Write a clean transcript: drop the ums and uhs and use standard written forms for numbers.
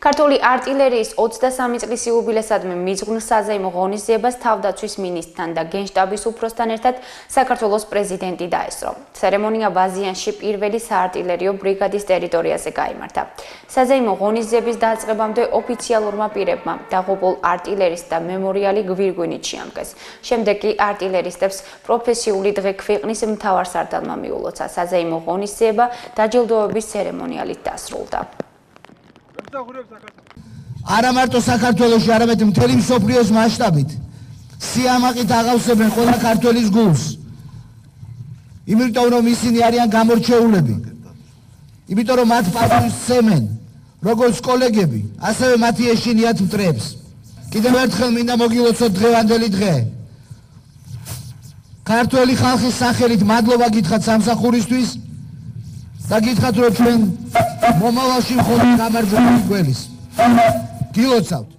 ქართული არტილერიის 23 წლის იუბილესადმი მიძღვნილ საზეიმო ღონისძიებას თავდაცვის მინისტრთან და გენშტაბის უფროსთან ერთად საქართველოს პრეზიდენტი დაესწრო. ცერემონია ბაზიანში პირველი საარტილერიო ბრიგადის ტერიტორიაზე გაიმართა. საზეიმო ღონისძიების დაწყებამდე ოფიციალურმა პირებმა დაღუპულ არტილერისტთა მემორიალი გვირგვინით შეამკეს. შემდეგ კი არტილერისტებს პროფესიული დღე ქვეყნის მთავარსარდალმა მიულოცა. საზეიმო ღონისძიება დაჯილდოების ცერემონიალით დასრულდა. არა მარტო საქართველოში, არამედ მთელი მსოფლიოს მასშტაბით სიამაყით აღავსებენ ყველა ქართველის გულს. იმიტომ რომ ისინი არიან გამორჩეულები. იმიტომ რომ მათ პატივს სცემენ როგორც კოლეგები, ასევე მათი ეშინიათ მტრებს. კიდევ ერთხელ მინდა მოგილოცოთ დღევანდელი დღე. ქართველი ხალხის სახელით მადლობა გითხრათ სამსახურისთვის და გითხრათ რომ ჩვენ მომავალში მხოლოდ გამარჯვებული გველის. გილოცავთ.